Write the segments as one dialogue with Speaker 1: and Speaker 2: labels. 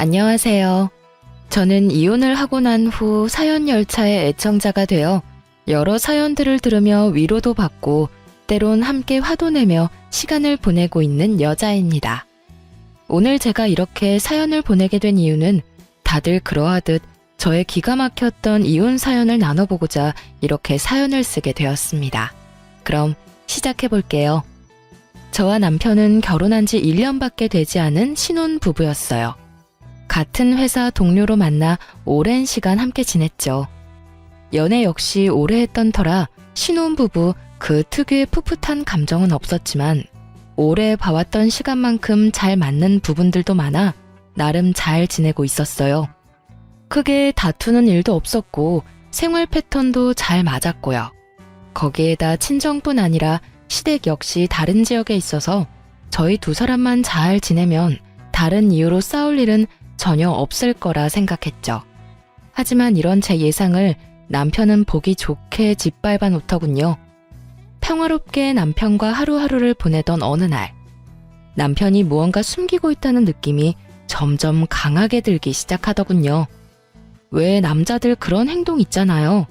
Speaker 1: 안녕하세요. 저는 이혼을 하고 난 후 사연 열차의 애청자가 되어 여러 사연들을 들으며 위로도 받고 때론 함께 화도 내며 시간을 보내고 있는 여자입니다. 오늘 제가 이렇게 사연을 보내게 된 이유는 다들 그러하듯 저의 기가 막혔던 이혼 사연을 나눠보고자 이렇게 사연을 쓰게 되었습니다. 그럼 시작해 볼게요. 저와 남편은 결혼한 지 1년밖에 되지 않은 신혼 부부였어요. 같은 회사 동료로 만나 오랜 시간 함께 지냈죠. 연애 역시 오래 했던 터라 신혼부부 그 특유의 풋풋한 감정은 없었지만 오래 봐왔던 시간만큼 잘 맞는 부분들도 많아 나름 잘 지내고 있었어요. 크게 다투는 일도 없었고 생활 패턴도 잘 맞았고요. 거기에다 친정뿐 아니라 시댁 역시 다른 지역에 있어서 저희 두 사람만 잘 지내면 다른 이유로 싸울 일은 전혀 없을 거라 생각했죠. 하지만 이런 제 예상을 남편은 보기 좋게 짓밟아 놓더군요. 평화롭게 남편과 하루하루를 보내던 어느 날, 남편이 무언가 숨기고 있다는 느낌이 점점 강하게 들기 시작하더군요. 왜 남자들 그런 행동 있잖아요.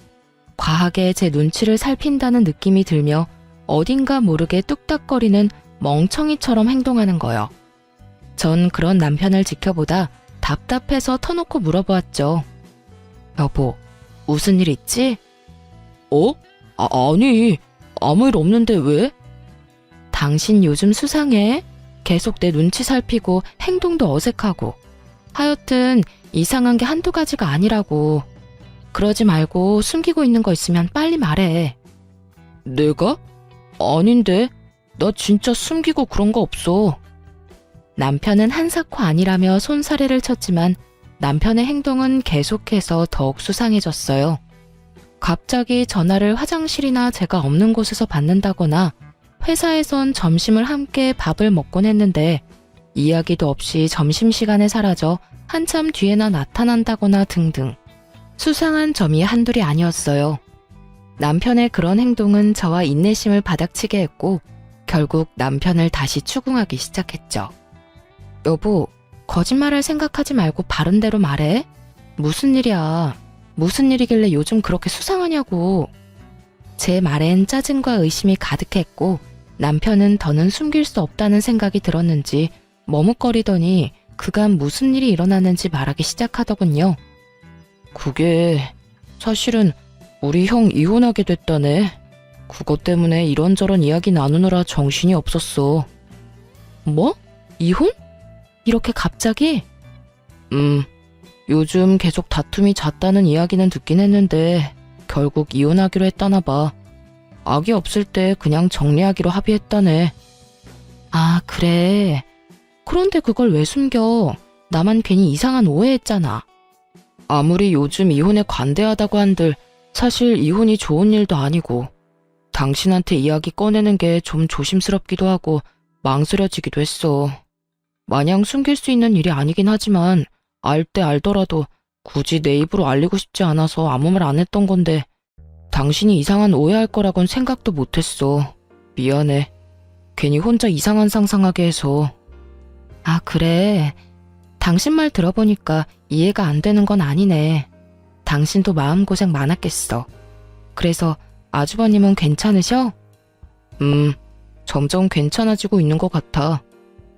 Speaker 1: 과하게 제 눈치를 살핀다는 느낌이 들며 어딘가 모르게 뚝딱거리는 멍청이처럼 행동하는 거요. 전 그런 남편을 지켜보다 답답해서 터놓고 물어보았죠. 여보, 무슨 일 있지? 아니, 아무 일 없는데 왜? 당신 요즘 수상해? 계속 내 눈치 살피고 행동도 어색하고. 하여튼 이상한 게 한두 가지가 아니라고. 그러지 말고 숨기고 있는 거 있으면 빨리 말해. 내가? 아닌데, 나 진짜 숨기고 그런 거 없어. 남편은 한사코 아니라며 손사래를 쳤지만 남편의 행동은 계속해서 더욱 수상해졌어요. 갑자기 전화를 화장실이나 제가 없는 곳에서 받는다거나 회사에선 점심을 함께 밥을 먹곤 했는데 이야기도 없이 점심시간에 사라져 한참 뒤에나 나타난다거나 등등 수상한 점이 한둘이 아니었어요. 남편의 그런 행동은 저와 인내심을 바닥치게 했고 결국 남편을 다시 추궁하기 시작했죠. 여보, 거짓말할 생각하지 말고 바른 대로 말해. 무슨 일이야? 무슨 일이길래 요즘 그렇게 수상하냐고. 제 말엔 짜증과 의심이 가득했고 남편은 더는 숨길 수 없다는 생각이 들었는지 머뭇거리더니 그간 무슨 일이 일어났는지 말하기 시작하더군요. 그게 사실은 우리 형 이혼하게 됐다네. 그것 때문에 이런저런 이야기 나누느라 정신이 없었어. 뭐? 이혼? 이렇게 갑자기? 요즘 계속 다툼이 잦다는 이야기는 듣긴 했는데 결국 이혼하기로 했다나 봐. 아기 없을 때 그냥 정리하기로 합의했다네. 아, 그래. 그런데 그걸 왜 숨겨? 나만 괜히 이상한 오해했잖아. 아무리 요즘 이혼에 관대하다고 한들 사실 이혼이 좋은 일도 아니고 당신한테 이야기 꺼내는 게 좀 조심스럽기도 하고 망설여지기도 했어. 마냥 숨길 수 있는 일이 아니긴 하지만 알 때 알더라도 굳이 내 입으로 알리고 싶지 않아서 아무 말 안 했던 건데 당신이 이상한 오해할 거라곤 생각도 못했어. 미안해. 괜히 혼자 이상한 상상하게 해서. 아, 그래. 당신 말 들어보니까 이해가 안 되는 건 아니네. 당신도 마음고생 많았겠어. 그래서 아주버님은 괜찮으셔? 점점 괜찮아지고 있는 것 같아.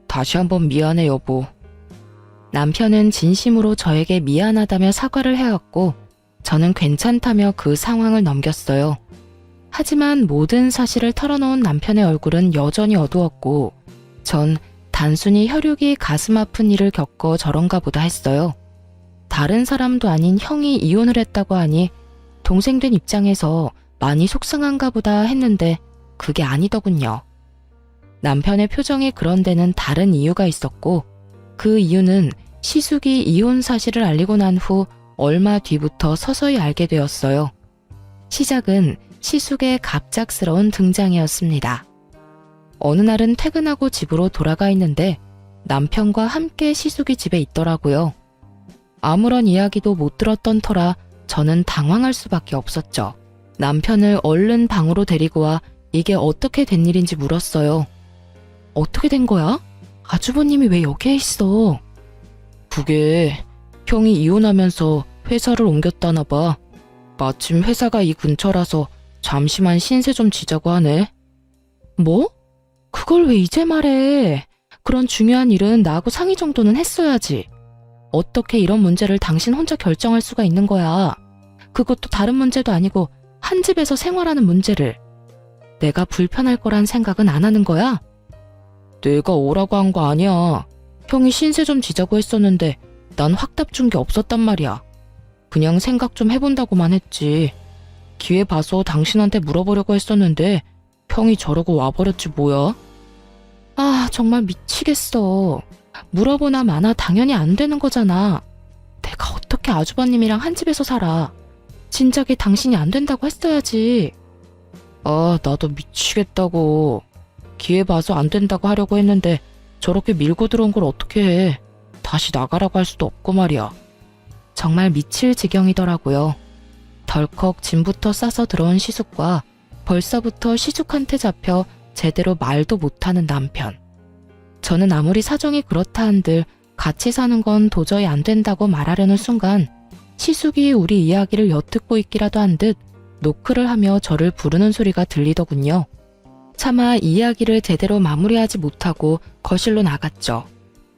Speaker 1: 다시 한번 미안해, 여보. 남편은 진심으로 저에게 미안하다며 사과를 해왔고 저는 괜찮다며 그 상황을 넘겼어요. 하지만 모든 사실을 털어놓은 남편의 얼굴은 여전히 어두웠고 전 단순히 혈육이 가슴 아픈 일을 겪어 저런가 보다 했어요. 다른 사람도 아닌 형이 이혼을 했다고 하니 동생 된 입장에서 많이 속상한가 보다 했는데 그게 아니더군요. 남편의 표정이 그런 데는 다른 이유가 있었고 그 이유는 시숙이 이혼 사실을 알리고 난 후 얼마 뒤부터 서서히 알게 되었어요. 시작은 시숙의 갑작스러운 등장이었습니다. 어느 날은 퇴근하고 집으로 돌아가 있는데 남편과 함께 시숙이 집에 있더라고요. 아무런 이야기도 못 들었던 터라 저는 당황할 수밖에 없었죠. 남편을 얼른 방으로 데리고 와 이게 어떻게 된 일인지 물었어요. 어떻게 된 거야? 아주버님이 왜 여기에 있어? 그게 형이 이혼하면서 회사를 옮겼다나 봐. 마침 회사가 이 근처라서 잠시만 신세 좀 지자고 하네. 뭐? 그걸 왜 이제 말해? 그런 중요한 일은 나하고 상의 정도는 했어야지. 어떻게 이런 문제를 당신 혼자 결정할 수가 있는 거야? 그것도 다른 문제도 아니고 한 집에서 생활하는 문제를. 내가 불편할 거란 생각은 안 하는 거야? 내가 오라고 한 거 아니야. 형이 신세 좀 지자고 했었는데 난 확답 준 게 없었단 말이야. 그냥 생각 좀 해본다고만 했지. 기회 봐서 당신한테 물어보려고 했었는데 형이 저러고 와버렸지 뭐야? 아, 정말 미치겠어. 물어보나 마나 당연히 안 되는 거잖아. 내가 어떻게 아주버님이랑 한 집에서 살아. 진작에 당신이 안 된다고 했어야지. 아, 나도 미치겠다고. 기회 봐서 안 된다고 하려고 했는데 저렇게 밀고 들어온 걸 어떻게 해. 다시 나가라고 할 수도 없고 말이야. 정말 미칠 지경이더라고요. 덜컥 짐부터 싸서 들어온 시숙과 벌써부터 시숙한테 잡혀 제대로 말도 못하는 남편. 저는 아무리 사정이 그렇다 한들 같이 사는 건 도저히 안 된다고 말하려는 순간 시숙이 우리 이야기를 엿듣고 있기라도 한 듯 노크를 하며 저를 부르는 소리가 들리더군요. 차마 이야기를 제대로 마무리하지 못하고 거실로 나갔죠.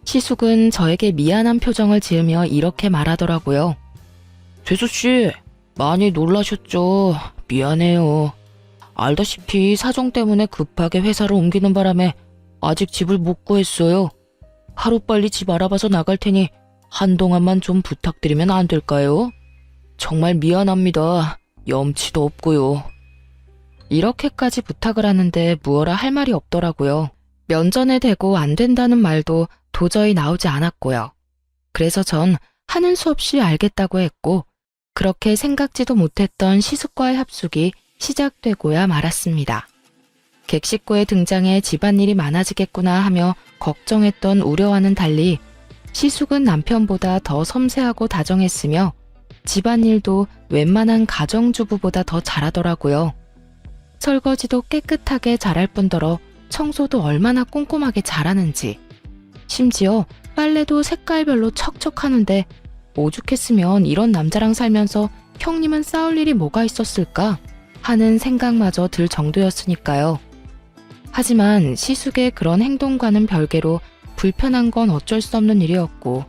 Speaker 1: 시숙은 저에게 미안한 표정을 지으며 이렇게 말하더라고요. 재수씨, 많이 놀라셨죠? 미안해요. 알다시피 사정 때문에 급하게 회사를 옮기는 바람에 아직 집을 못 구했어요. 하루빨리 집 알아봐서 나갈 테니 한동안만 좀 부탁드리면 안 될까요? 정말 미안합니다. 염치도 없고요. 이렇게까지 부탁을 하는데 무어라 할 말이 없더라고요. 면전에 대고 안 된다는 말도 도저히 나오지 않았고요. 그래서 전 하는 수 없이 알겠다고 했고 그렇게 생각지도 못했던 시숙과의 합숙이 시작되고야 말았습니다. 객식구의 등장에 집안일이 많아지겠구나 하며 걱정했던 우려와는 달리 시숙은 남편보다 더 섬세하고 다정했으며 집안일도 웬만한 가정주부보다 더 잘하더라고요. 설거지도 깨끗하게 잘할 뿐더러 청소도 얼마나 꼼꼼하게 잘하는지. 심지어 빨래도 색깔별로 척척하는데 오죽했으면 이런 남자랑 살면서 형님은 싸울 일이 뭐가 있었을까 하는 생각마저 들 정도였으니까요. 하지만 시숙의 그런 행동과는 별개로 불편한 건 어쩔 수 없는 일이었고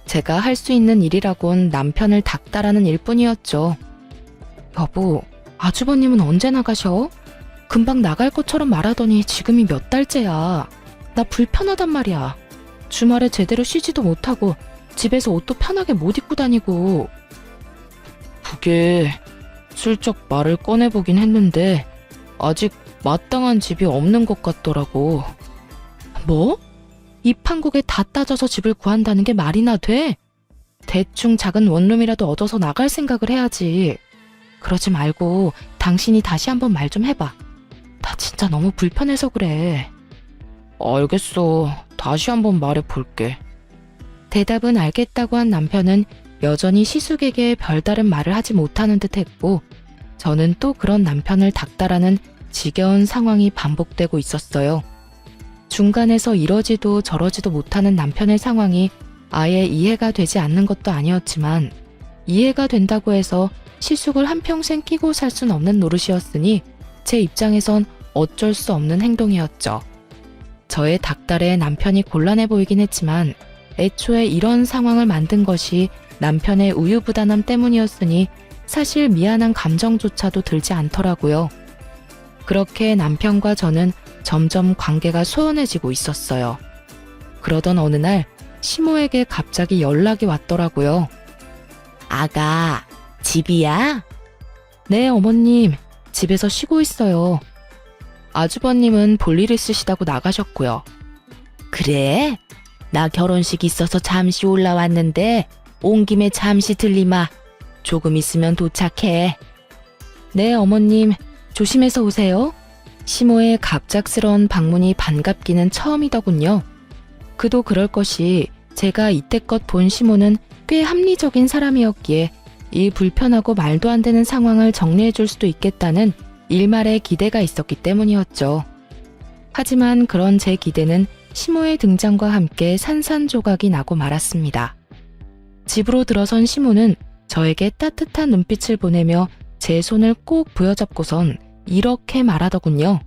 Speaker 1: 제가 할 수 있는 일이라곤 남편을 닥달하는 일뿐이었죠. 여보, 아주버님은 언제 나가셔? 금방 나갈 것처럼 말하더니 지금이 몇 달째야. 나 불편하단 말이야. 주말에 제대로 쉬지도 못하고 집에서 옷도 편하게 못 입고 다니고. 그게 슬쩍 말을 꺼내보긴 했는데 아직 마땅한 집이 없는 것 같더라고. 뭐? 입 한 곡에 다 따져서 집을 구한다는 게 말이나 돼? 대충 작은 원룸이라도 얻어서 나갈 생각을 해야지. 그러지 말고 당신이 다시 한번 말 좀 해봐. 나 진짜 너무 불편해서 그래. 알겠어. 다시 한번 말해볼게. 대답은 알겠다고 한 남편은 여전히 시숙에게 별다른 말을 하지 못하는 듯 했고 저는 또 그런 남편을 닥달하는 지겨운 상황이 반복되고 있었어요. 중간에서 이러지도 저러지도 못하는 남편의 상황이 아예 이해가 되지 않는 것도 아니었지만 이해가 된다고 해서 시숙을 한평생 끼고 살 순 없는 노릇이었으니 제 입장에선 어쩔 수 없는 행동이었죠. 저의 닥달에 남편이 곤란해 보이긴 했지만 애초에 이런 상황을 만든 것이 남편의 우유부단함 때문이었으니 사실 미안한 감정조차도 들지 않더라고요. 그렇게 남편과 저는 점점 관계가 소원해지고 있었어요. 그러던 어느 날 시모에게 갑자기 연락이 왔더라고요. 아가, 집이야? 네, 어머님. 집에서 쉬고 있어요. 아주버님은 볼일 있으시다고 나가셨고요. 그래? 나 결혼식 있어서 잠시 올라왔는데 온 김에 잠시 들리마. 조금 있으면 도착해. 네, 어머님. 조심해서 오세요. 시모의 갑작스러운 방문이 반갑기는 처음이더군요. 그도 그럴 것이 제가 이때껏 본 시모는 꽤 합리적인 사람이었기에 이 불편하고 말도 안 되는 상황을 정리해 줄 수도 있겠다는 일말의 기대가 있었기 때문이었죠. 하지만 그런 제 기대는 시모의 등장과 함께 산산조각이 나고 말았습니다. 집으로 들어선 시모는 저에게 따뜻한 눈빛을 보내며 제 손을 꼭 부여잡고선 이렇게 말하더군요.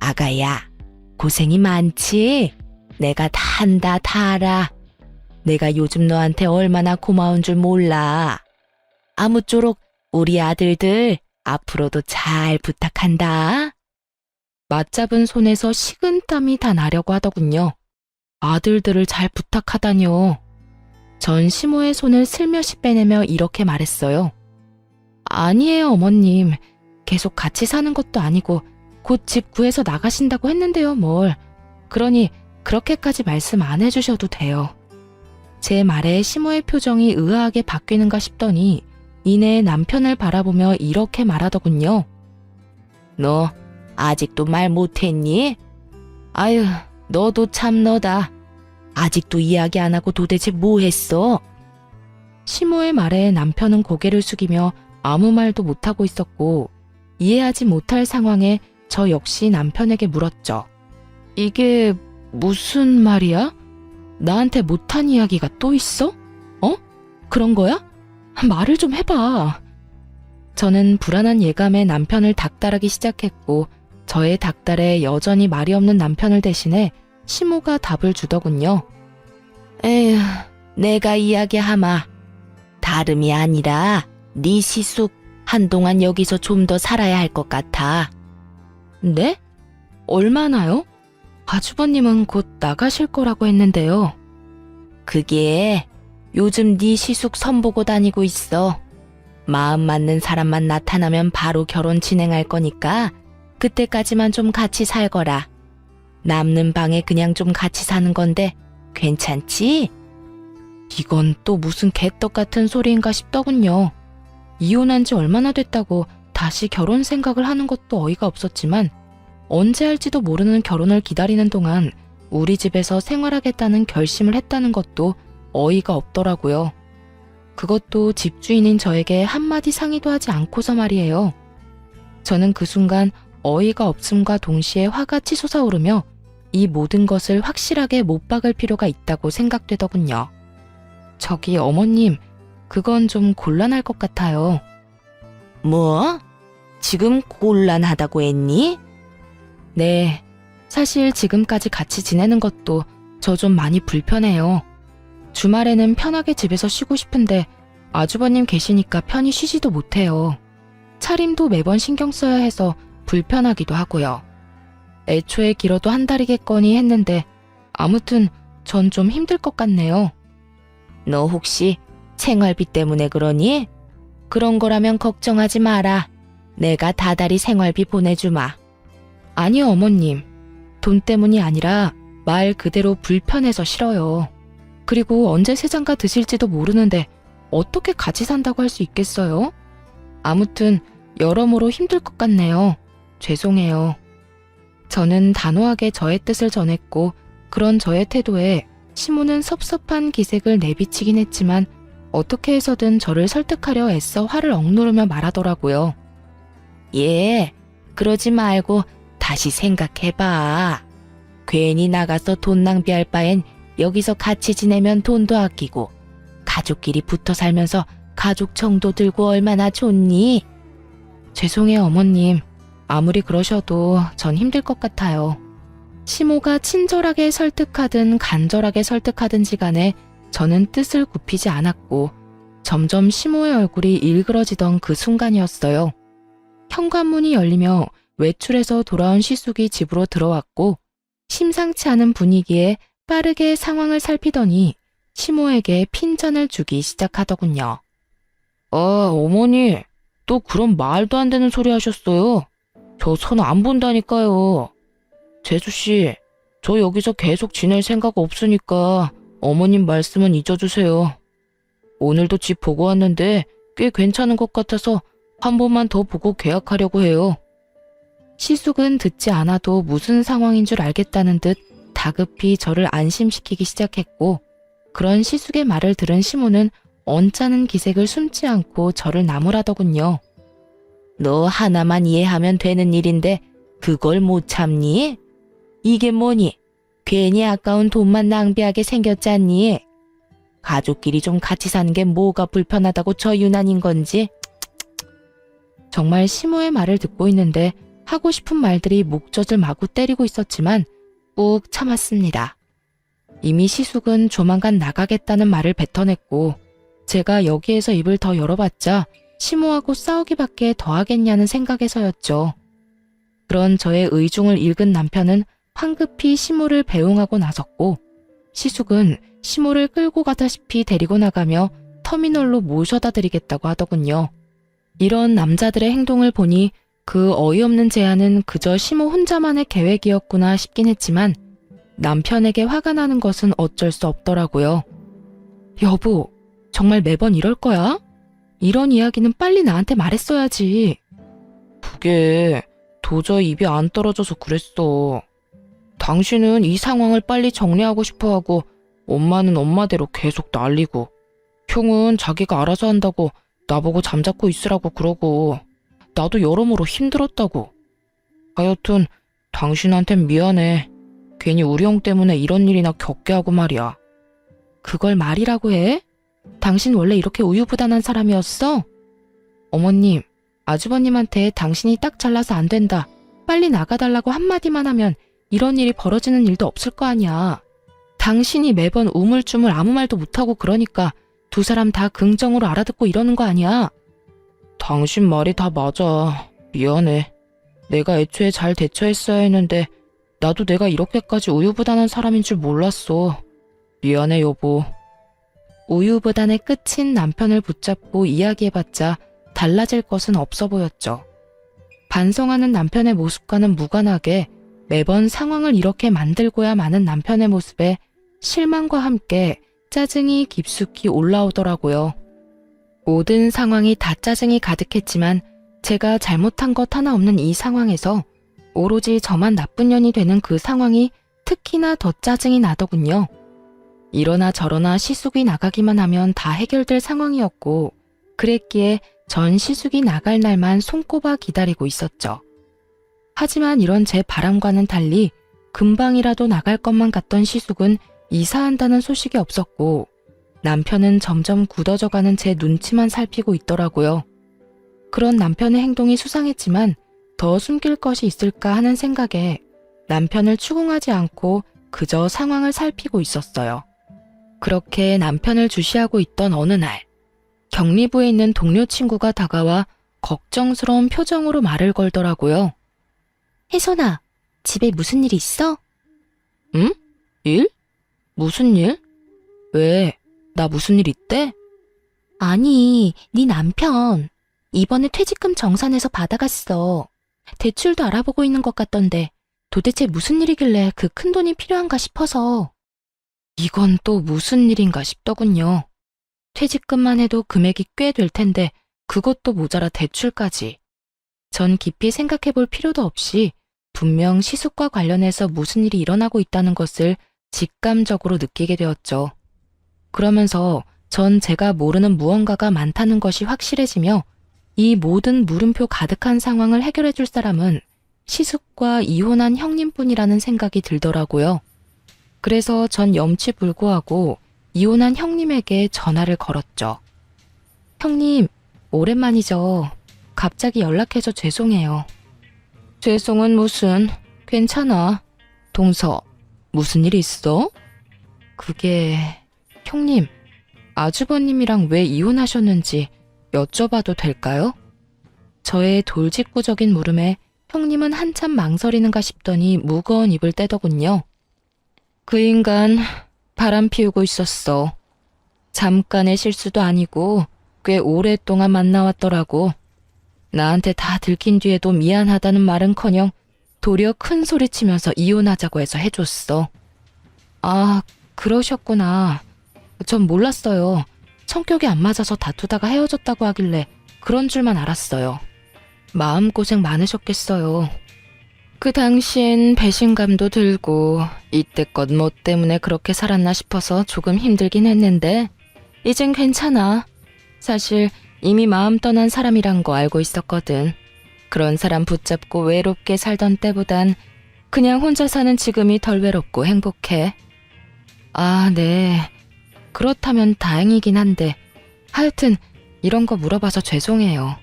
Speaker 1: 아가야, 고생이 많지? 내가 다 한다, 다 알아. 내가 요즘 너한테 얼마나 고마운 줄 몰라. 아무쪼록 우리 아들들 앞으로도 잘 부탁한다. 맞잡은 손에서 식은땀이 다 나려고 하더군요. 아들들을 잘 부탁하다뇨. 전 시모의 손을 슬며시 빼내며 이렇게 말했어요. 아니에요, 어머님. 계속 같이 사는 것도 아니고 곧 집 구해서 나가신다고 했는데요, 뭘. 그러니 그렇게까지 말씀 안 해주셔도 돼요. 제 말에 시모의 표정이 의아하게 바뀌는가 싶더니 이내 남편을 바라보며 이렇게 말하더군요. 너 아직도 말 못했니? 아유, 너도 참 너다. 아직도 이야기 안 하고 도대체 뭐 했어? 시모의 말에 남편은 고개를 숙이며 아무 말도 못하고 있었고 이해하지 못할 상황에 저 역시 남편에게 물었죠. 이게 무슨 말이야? 나한테 못한 이야기가 또 있어? 어? 그런 거야? 말을 좀 해봐. 저는 불안한 예감에 남편을 닥달하기 시작했고 저의 닥달에 여전히 말이 없는 남편을 대신해 시모가 답을 주더군요. 에휴, 내가 이야기하마. 다름이 아니라 네 시숙 한동안 여기서 좀 더 살아야 할 것 같아. 네? 얼마나요? 아주버님은 곧 나가실 거라고 했는데요. 그게 요즘 네 시숙 선보고 다니고 있어. 마음 맞는 사람만 나타나면 바로 결혼 진행할 거니까 그때까지만 좀 같이 살거라. 남는 방에 그냥 좀 같이 사는 건데 괜찮지? 이건 또 무슨 개떡 같은 소리인가 싶더군요. 이혼한 지 얼마나 됐다고 다시 결혼 생각을 하는 것도 어이가 없었지만 언제 할지도 모르는 결혼을 기다리는 동안 우리 집에서 생활하겠다는 결심을 했다는 것도 어이가 없더라고요. 그것도 집주인인 저에게 한마디 상의도 하지 않고서 말이에요. 저는 그 순간 어이가 없음과 동시에 화가 치솟아오르며 이 모든 것을 확실하게 못 박을 필요가 있다고 생각되더군요. 저기 어머님, 그건 좀 곤란할 것 같아요. 뭐? 지금 곤란하다고 했니? 네, 사실 지금까지 같이 지내는 것도 저 좀 많이 불편해요. 주말에는 편하게 집에서 쉬고 싶은데 아주버님 계시니까 편히 쉬지도 못해요. 차림도 매번 신경 써야 해서 불편하기도 하고요. 애초에 길어도 한 달이겠거니 했는데 아무튼 전 좀 힘들 것 같네요. 너 혹시 생활비 때문에 그러니? 그런 거라면 걱정하지 마라. 내가 다달이 생활비 보내주마. 아니요, 어머님. 돈 때문이 아니라 말 그대로 불편해서 싫어요. 그리고 언제 세장가 드실지도 모르는데 어떻게 같이 산다고 할 수 있겠어요? 아무튼 여러모로 힘들 것 같네요. 죄송해요. 저는 단호하게 저의 뜻을 전했고 그런 저의 태도에 시모는 섭섭한 기색을 내비치긴 했지만 어떻게 해서든 저를 설득하려 애써 화를 억누르며 말하더라고요. 예, 그러지 말고 다시 생각해봐. 괜히 나가서 돈 낭비할 바엔 여기서 같이 지내면 돈도 아끼고 가족끼리 붙어 살면서 가족 정도 들고 얼마나 좋니? 죄송해요, 어머님. 아무리 그러셔도 전 힘들 것 같아요. 시모가 친절하게 설득하든 간절하게 설득하든지 간에 저는 뜻을 굽히지 않았고 점점 시모의 얼굴이 일그러지던 그 순간이었어요. 현관문이 열리며 외출해서 돌아온 시숙이 집으로 들어왔고 심상치 않은 분위기에 빠르게 상황을 살피더니 시모에게 핀잔을 주기 시작하더군요. 어머니, 또 그런 말도 안 되는 소리 하셨어요. 저 손 안 본다니까요. 재수씨, 저 여기서 계속 지낼 생각 없으니까 어머님 말씀은 잊어주세요. 오늘도 집 보고 왔는데 꽤 괜찮은 것 같아서 한 번만 더 보고 계약하려고 해요. 시숙은 듣지 않아도 무슨 상황인 줄 알겠다는 듯 다급히 저를 안심시키기 시작했고 그런 시숙의 말을 들은 시모는 언짢은 기색을 숨지 않고 저를 나무라더군요. 너 하나만 이해하면 되는 일인데 그걸 못 참니? 이게 뭐니? 괜히 아까운 돈만 낭비하게 생겼잖니? 가족끼리 좀 같이 사는 게 뭐가 불편하다고 저 유난인 건지. 정말 시모의 말을 듣고 있는데 하고 싶은 말들이 목젖을 마구 때리고 있었지만 꾹 참았습니다. 이미 시숙은 조만간 나가겠다는 말을 뱉어냈고 제가 여기에서 입을 더 열어봤자 시모하고 싸우기밖에 더 하겠냐는 생각에서였죠. 그런 저의 의중을 읽은 남편은 황급히 시모를 배웅하고 나섰고 시숙은 시모를 끌고 가다시피 데리고 나가며 터미널로 모셔다 드리겠다고 하더군요. 이런 남자들의 행동을 보니 그 어이없는 제안은 그저 시모 혼자만의 계획이었구나 싶긴 했지만 남편에게 화가 나는 것은 어쩔 수 없더라고요. 여보, 정말 매번 이럴 거야? 이런 이야기는 빨리 나한테 말했어야지. 그게 도저히 입이 안 떨어져서 그랬어. 당신은 이 상황을 빨리 정리하고 싶어하고 엄마는 엄마대로 계속 난리고 형은 자기가 알아서 한다고 나보고 잠자코 있으라고 그러고 나도 여러모로 힘들었다고. 하여튼 당신한텐 미안해. 괜히 우리 형 때문에 이런 일이나 겪게 하고 말이야. 그걸 말이라고 해? 당신 원래 이렇게 우유부단한 사람이었어? 어머님, 아주버님한테 당신이 딱 잘나서 안 된다, 빨리 나가달라고 한마디만 하면 이런 일이 벌어지는 일도 없을 거 아니야. 당신이 매번 우물쭈물 아무 말도 못하고 그러니까 두 사람 다 긍정으로 알아듣고 이러는 거 아니야. 당신 말이 다 맞아. 미안해. 내가 애초에 잘 대처했어야 했는데 나도 내가 이렇게까지 우유부단한 사람인 줄 몰랐어. 미안해 여보. 우유부단의 끝인 남편을 붙잡고 이야기해봤자 달라질 것은 없어 보였죠. 반성하는 남편의 모습과는 무관하게 매번 상황을 이렇게 만들고야 마는 남편의 모습에 실망과 함께 짜증이 깊숙이 올라오더라고요. 모든 상황이 다 짜증이 가득했지만 제가 잘못한 것 하나 없는 이 상황에서 오로지 저만 나쁜 년이 되는 그 상황이 특히나 더 짜증이 나더군요. 이러나 저러나 시숙이 나가기만 하면 다 해결될 상황이었고 그랬기에 전 시숙이 나갈 날만 손꼽아 기다리고 있었죠. 하지만 이런 제 바람과는 달리 금방이라도 나갈 것만 같던 시숙은 이사한다는 소식이 없었고 남편은 점점 굳어져가는 제 눈치만 살피고 있더라고요. 그런 남편의 행동이 수상했지만 더 숨길 것이 있을까 하는 생각에 남편을 추궁하지 않고 그저 상황을 살피고 있었어요. 그렇게 남편을 주시하고 있던 어느 날 격리부에 있는 동료 친구가 다가와 걱정스러운 표정으로 말을 걸더라고요. 혜선아, 집에 무슨 일 있어? 응? 일? 무슨 일? 왜? 나 무슨 일 있대? 아니, 네 남편 이번에 퇴직금 정산해서 받아갔어. 대출도 알아보고 있는 것 같던데 도대체 무슨 일이길래 그 큰돈이 필요한가 싶어서. 이건 또 무슨 일인가 싶더군요. 퇴직금만 해도 금액이 꽤 될 텐데 그것도 모자라 대출까지. 전 깊이 생각해 볼 필요도 없이 분명 시숙과 관련해서 무슨 일이 일어나고 있다는 것을 직감적으로 느끼게 되었죠. 그러면서 전 제가 모르는 무언가가 많다는 것이 확실해지며 이 모든 물음표 가득한 상황을 해결해 줄 사람은 시숙과 이혼한 형님뿐이라는 생각이 들더라고요. 그래서 전 염치불고하고 이혼한 형님에게 전화를 걸었죠. 형님, 오랜만이죠. 갑자기 연락해서 죄송해요. 죄송은 무슨, 괜찮아. 동서, 무슨 일 있어? 그게, 형님, 아주버님이랑 왜 이혼하셨는지 여쭤봐도 될까요? 저의 돌직구적인 물음에 형님은 한참 망설이는가 싶더니 무거운 입을 떼더군요. 그 인간 바람 피우고 있었어. 잠깐의 실수도 아니고 꽤 오랫동안 만나왔더라고. 나한테 다 들킨 뒤에도 미안하다는 말은커녕 도리어 큰 소리치면서 이혼하자고 해서 해줬어. 아, 그러셨구나. 전 몰랐어요. 성격이 안 맞아서 다투다가 헤어졌다고 하길래 그런 줄만 알았어요. 마음고생 많으셨겠어요. 그 당시엔 배신감도 들고 이때껏 뭐 때문에 그렇게 살았나 싶어서 조금 힘들긴 했는데 이젠 괜찮아. 사실 이미 마음 떠난 사람이란 거 알고 있었거든. 그런 사람 붙잡고 외롭게 살던 때보단 그냥 혼자 사는 지금이 덜 외롭고 행복해. 아, 네. 그렇다면 다행이긴 한데 하여튼 이런 거 물어봐서 죄송해요.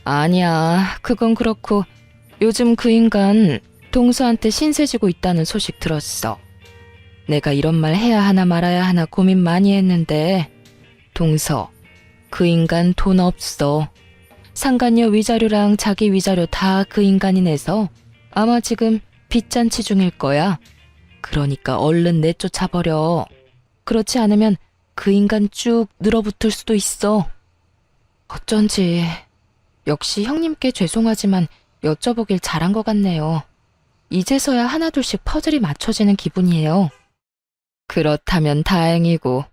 Speaker 1: 아니야, 그건 그렇고 요즘 그 인간 동서한테 신세 지고 있다는 소식 들었어. 내가 이런 말 해야 하나 말아야 하나 고민 많이 했는데 동서, 그 인간 돈 없어. 상간녀 위자료랑 자기 위자료 다 그 인간이 내서 아마 지금 빚잔치 중일 거야. 그러니까 얼른 내쫓아버려. 그렇지 않으면 그 인간 쭉 늘어붙을 수도 있어. 어쩐지 역시 형님께 죄송하지만 여쭤보길 잘한 것 같네요. 이제서야 하나둘씩 퍼즐이 맞춰지는 기분이에요. 그렇다면 다행이고.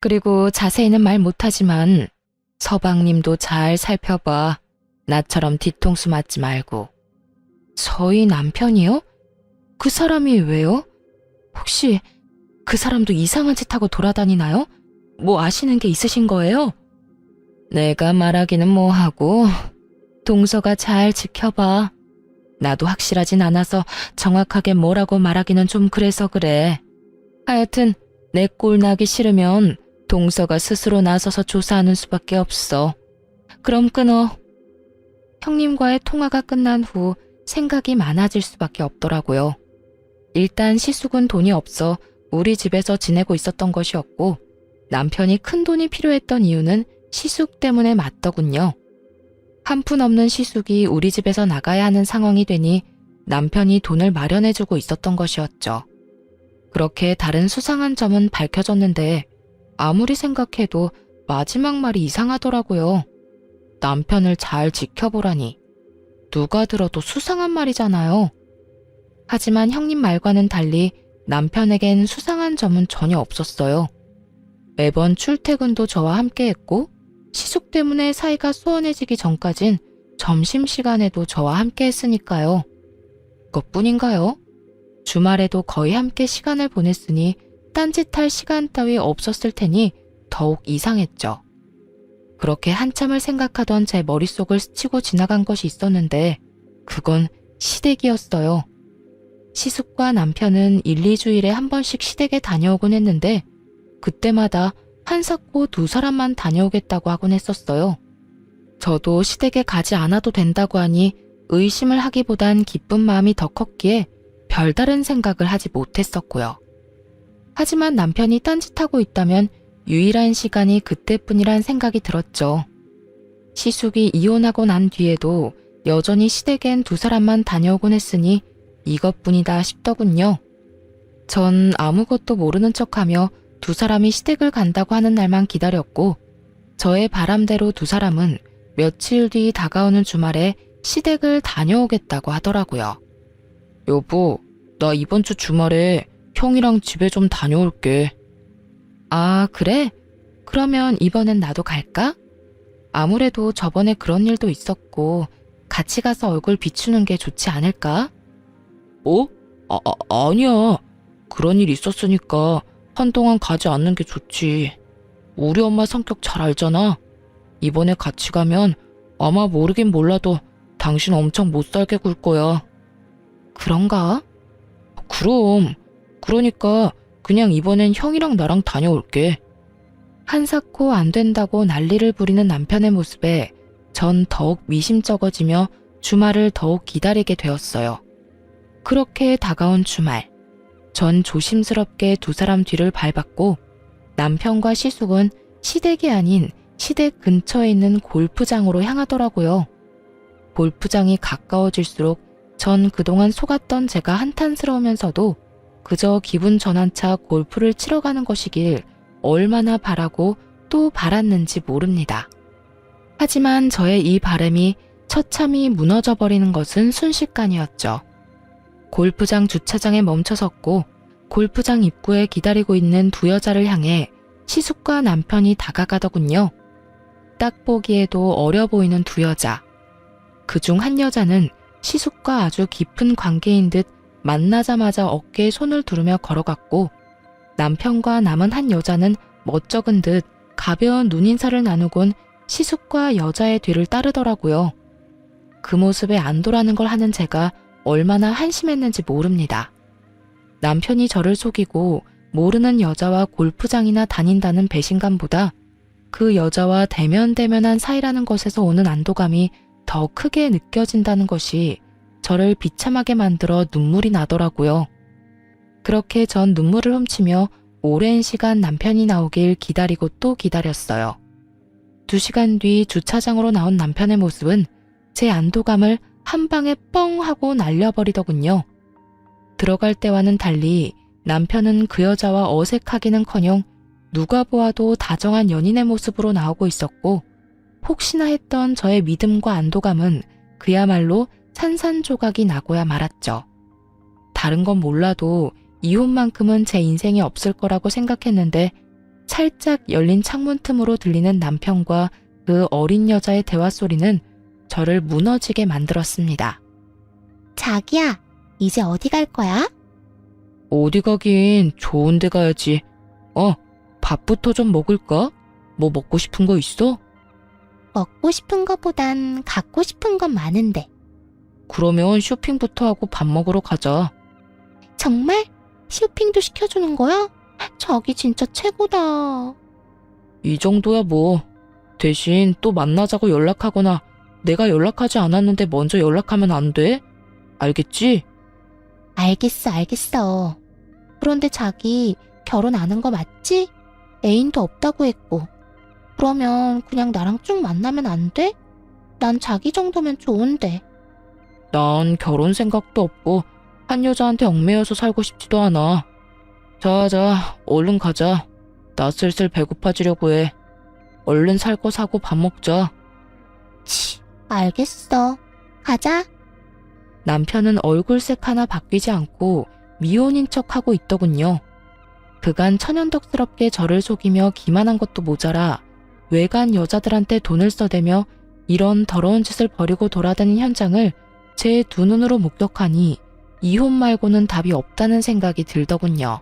Speaker 1: 그리고 자세히는 말 못하지만 서방님도 잘 살펴봐. 나처럼 뒤통수 맞지 말고. 저희 남편이요? 그 사람이 왜요? 혹시 그 사람도 이상한 짓 하고 돌아다니나요? 뭐 아시는 게 있으신 거예요? 내가 말하기는 뭐하고 동서가 잘 지켜봐. 나도 확실하진 않아서 정확하게 뭐라고 말하기는 좀 그래서 그래. 하여튼 내 꼴 나기 싫으면 동서가 스스로 나서서 조사하는 수밖에 없어. 그럼 끊어. 형님과의 통화가 끝난 후 생각이 많아질 수밖에 없더라고요. 일단 시숙은 돈이 없어 우리 집에서 지내고 있었던 것이었고 남편이 큰 돈이 필요했던 이유는 시숙 때문에 맞더군요. 한 푼 없는 시숙이 우리 집에서 나가야 하는 상황이 되니 남편이 돈을 마련해주고 있었던 것이었죠. 그렇게 다른 수상한 점은 밝혀졌는데 아무리 생각해도 마지막 말이 이상하더라고요. 남편을 잘 지켜보라니. 누가 들어도 수상한 말이잖아요. 하지만 형님 말과는 달리 남편에겐 수상한 점은 전혀 없었어요. 매번 출퇴근도 저와 함께 했고 시숙 때문에 사이가 소원해지기 전까진 점심시간에도 저와 함께 했으니까요. 그것뿐인가요? 주말에도 거의 함께 시간을 보냈으니 딴짓할 시간 따위 없었을 테니 더욱 이상했죠. 그렇게 한참을 생각하던 제 머릿속을 스치고 지나간 것이 있었는데 그건 시댁이었어요. 시숙과 남편은 1, 2주일에 한 번씩 시댁에 다녀오곤 했는데 그때마다 한사코 두 사람만 다녀오겠다고 하곤 했었어요. 저도 시댁에 가지 않아도 된다고 하니 의심을 하기보단 기쁜 마음이 더 컸기에 별다른 생각을 하지 못했었고요. 하지만 남편이 딴짓하고 있다면 유일한 시간이 그때뿐이란 생각이 들었죠. 시숙이 이혼하고 난 뒤에도 여전히 시댁엔 두 사람만 다녀오곤 했으니 이것뿐이다 싶더군요. 전 아무것도 모르는 척하며 두 사람이 시댁을 간다고 하는 날만 기다렸고 저의 바람대로 두 사람은 며칠 뒤 다가오는 주말에 시댁을 다녀오겠다고 하더라고요. 여보, 나 이번 주 주말에 형이랑 집에 좀 다녀올게. 아, 그래? 그러면 이번엔 나도 갈까? 아무래도 저번에 그런 일도 있었고 같이 가서 얼굴 비추는 게 좋지 않을까? 어? 아니야. 그런 일 있었으니까 한동안 가지 않는 게 좋지. 우리 엄마 성격 잘 알잖아. 이번에 같이 가면 아마 모르긴 몰라도 당신 엄청 못 살게 굴 거야. 그런가? 그럼. 그러니까 그냥 이번엔 형이랑 나랑 다녀올게. 한사코 안 된다고 난리를 부리는 남편의 모습에 전 더욱 미심쩍어지며 주말을 더욱 기다리게 되었어요. 그렇게 다가온 주말, 전 조심스럽게 두 사람 뒤를 밟았고 남편과 시숙은 시댁이 아닌 시댁 근처에 있는 골프장으로 향하더라고요. 골프장이 가까워질수록 전 그동안 속았던 제가 한탄스러우면서도 그저 기분 전환차 골프를 치러 가는 것이길 얼마나 바라고 또 바랐는지 모릅니다. 하지만 저의 이 바람이 처참히 무너져 버리는 것은 순식간이었죠. 골프장 주차장에 멈춰섰고 골프장 입구에 기다리고 있는 두 여자를 향해 시숙과 남편이 다가가더군요. 딱 보기에도 어려 보이는 두 여자. 그중 한 여자는 시숙과 아주 깊은 관계인 듯 만나자마자 어깨에 손을 두르며 걸어갔고 남편과 남은 한 여자는 멋쩍은 듯 가벼운 눈인사를 나누곤 시숙과 여자의 뒤를 따르더라고요. 그 모습에 안도라는 걸 하는 제가 얼마나 한심했는지 모릅니다. 남편이 저를 속이고 모르는 여자와 골프장이나 다닌다는 배신감보다 그 여자와 대면대면한 사이라는 것에서 오는 안도감이 더 크게 느껴진다는 것이 저를 비참하게 만들어 눈물이 나더라고요. 그렇게 전 눈물을 훔치며 오랜 시간 남편이 나오길 기다리고 또 기다렸어요. 2시간 뒤 주차장으로 나온 남편의 모습은 제 안도감을 한 방에 뻥 하고 날려버리더군요. 들어갈 때와는 달리 남편은 그 여자와 어색하기는커녕 누가 보아도 다정한 연인의 모습으로 나오고 있었고, 혹시나 했던 저의 믿음과 안도감은 그야말로 산산조각이 나고야 말았죠. 다른 건 몰라도 이혼만큼은 제 인생에 없을 거라고 생각했는데 살짝 열린 창문 틈으로 들리는 남편과 그 어린 여자의 대화 소리는 저를 무너지게 만들었습니다.
Speaker 2: 자기야, 이제 어디 갈 거야?
Speaker 1: 어디 가긴 좋은 데 가야지. 밥부터 좀 먹을까? 뭐 먹고 싶은 거 있어?
Speaker 2: 먹고 싶은 거보단 갖고 싶은 건 많은데.
Speaker 1: 그러면 쇼핑부터 하고 밥 먹으러 가자.
Speaker 2: 정말? 쇼핑도 시켜주는 거야? 자기 진짜 최고다.
Speaker 1: 이 정도야 뭐. 대신 또 만나자고 연락하거나 내가 연락하지 않았는데 먼저 연락하면 안 돼? 알겠지?
Speaker 2: 알겠어. 그런데 자기 결혼 안 한 거 맞지? 애인도 없다고 했고. 그러면 그냥 나랑 쭉 만나면 안 돼? 난 자기 정도면 좋은데.
Speaker 1: 난 결혼 생각도 없고 한 여자한테 얽매여서 살고 싶지도 않아. 자, 얼른 가자. 나 슬슬 배고파지려고 해. 얼른 살 거 사고 밥 먹자.
Speaker 2: 치, 알겠어. 가자.
Speaker 1: 남편은 얼굴색 하나 바뀌지 않고 미혼인 척하고 있더군요. 그간 천연덕스럽게 저를 속이며 기만한 것도 모자라 외간 여자들한테 돈을 써대며 이런 더러운 짓을 벌이고 돌아다닌 현장을 제 두 눈으로 목격하니 이혼 말고는 답이 없다는 생각이 들더군요.